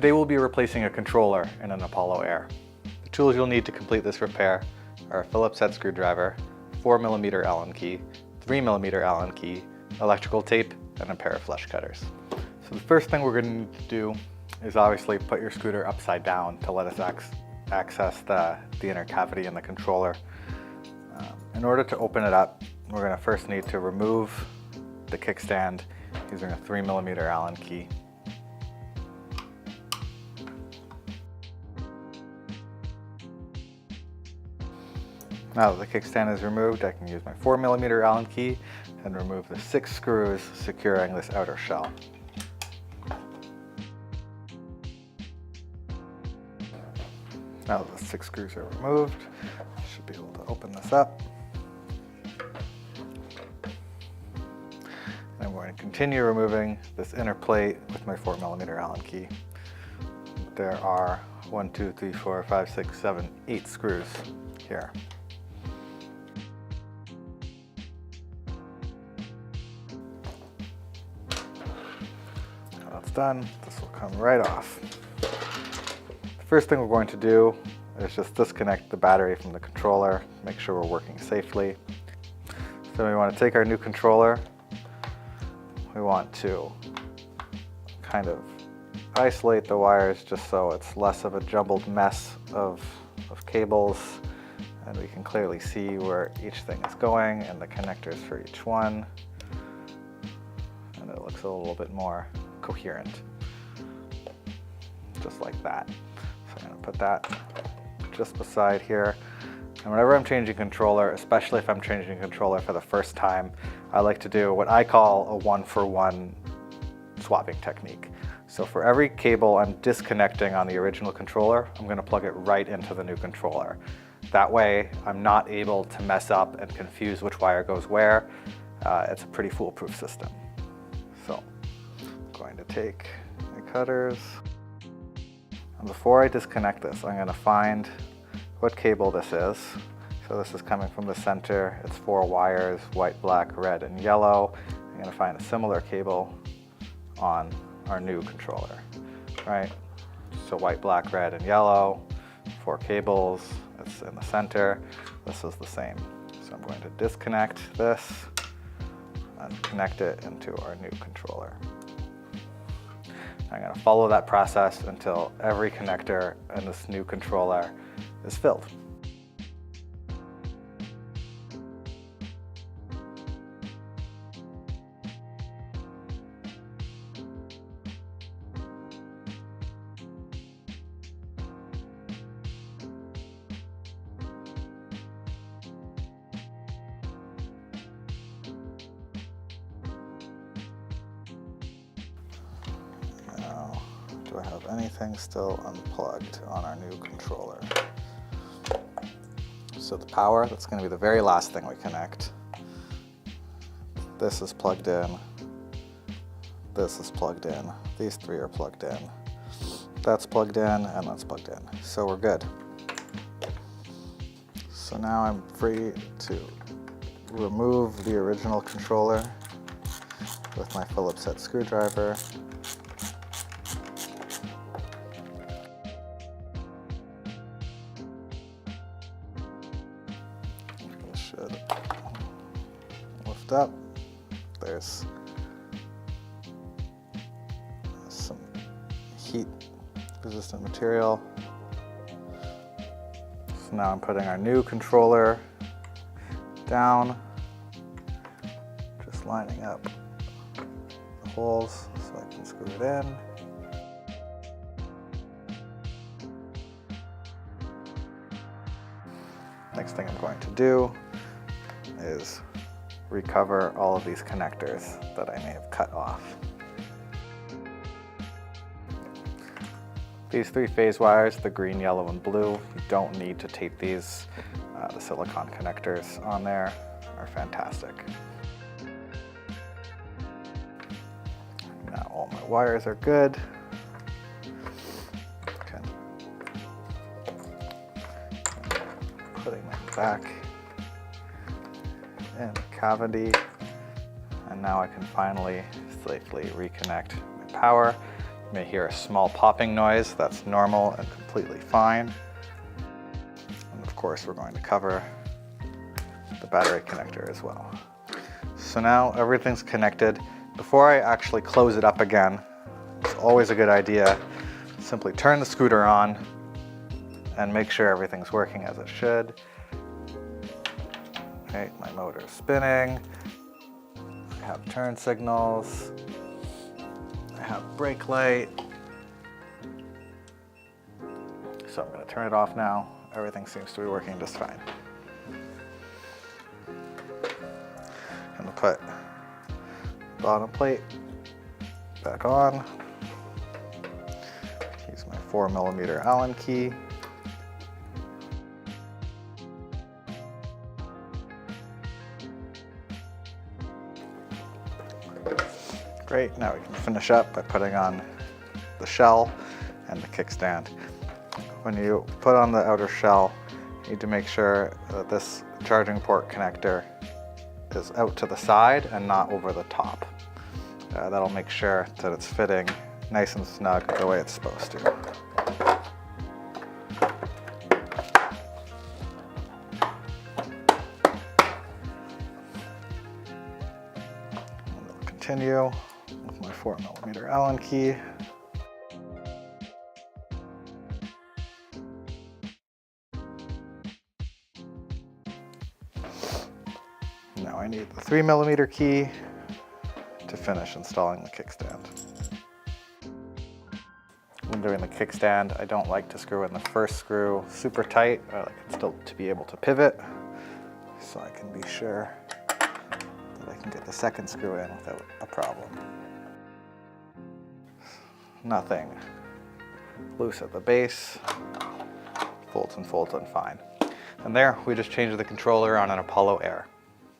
Today we'll be replacing a controller in an Apollo Air. The tools you'll need to complete this repair are a Phillips head screwdriver, 4mm Allen key, 3mm Allen key, electrical tape, and a pair of flush cutters. So the first thing we're going to need to do is obviously put your scooter upside down to let us access the inner cavity in the controller. In order to open it up, we're going to first need to remove the kickstand using a 3mm Allen key. Now that the kickstand is removed, I can use my 4mm Allen key and remove the 6 screws securing this outer shell. Now that the 6 screws are removed, I should be able to open this up. And I'm going to continue removing this inner plate with my 4mm Allen key. There are 1, 2, 3, 4, 5, 6, 7, 8 screws here. Now that's done, this will come right off. The first thing we're going to do is just disconnect the battery from the controller, make sure we're working safely. So we want to take our new controller, we want to kind of isolate the wires just so it's less of a jumbled mess of cables, and we can clearly see where each thing is going and the connectors for each one, and it looks a little bit more coherent, just like that. So I'm going to put that just beside here. And whenever I'm changing controller, especially if I'm changing controller for the first time, I like to do what I call a 1-for-1 swapping technique. So for every cable I'm disconnecting on the original controller, I'm going to plug it right into the new controller. That way I'm not able to mess up and confuse which wire goes where. It's a pretty foolproof system. So I'm going to take my cutters. And before I disconnect this, I'm going to find what cable this is. So this is coming from the center. It's 4 wires, white, black, red, and yellow. I'm going to find a similar cable on our new controller, right? So white, black, red, and yellow, 4 cables. It's in the center. This is the same. So I'm going to disconnect this and connect it into our new controller. I'm going to follow that process until every connector in this new controller is filled. Do I have anything still unplugged on our new controller? So the power, that's going to be the very last thing we connect. This is plugged in. This is plugged in. These 3 are plugged in. That's plugged in, and that's plugged in. So we're good. So now I'm free to remove the original controller with my Phillips head screwdriver. Should lift up. There's some heat resistant material. So now I'm putting our new controller down, just lining up the holes so I can screw it in. Next thing I'm going to do is recover all of these connectors that I may have cut off. These 3 phase wires, the green, yellow, and blue, you don't need to tape these. The silicone connectors on there are fantastic. Now all my wires are good. Okay. Putting them back in the cavity, and now I can finally safely reconnect my power You may hear a small popping noise. That's normal and completely fine. And of course, we're going to cover the battery connector as well. So now everything's connected. Before I actually close it up again, it's always a good idea, simply turn the scooter on and make sure everything's working as it should. Okay, my motor's spinning. I have turn signals. I have brake light. So I'm going to turn it off now. Everything seems to be working just fine. I'm going to put bottom plate back on. Use my 4mm Allen key. Great, now we can finish up by putting on the shell and the kickstand. When you put on the outer shell, you need to make sure that this charging port connector is out to the side and not over the top. That'll make sure that it's fitting nice and snug the way it's supposed to. I'll continue with my 4mm Allen key. Now I need the 3mm key to finish installing the kickstand. When doing the kickstand, I don't like to screw in the first screw super tight. I like it still to be able to pivot, so I can be sure that I can get the second screw in without a problem. Nothing loose at the base, folds and fine. And there, we just changed the controller on an Apollo Air.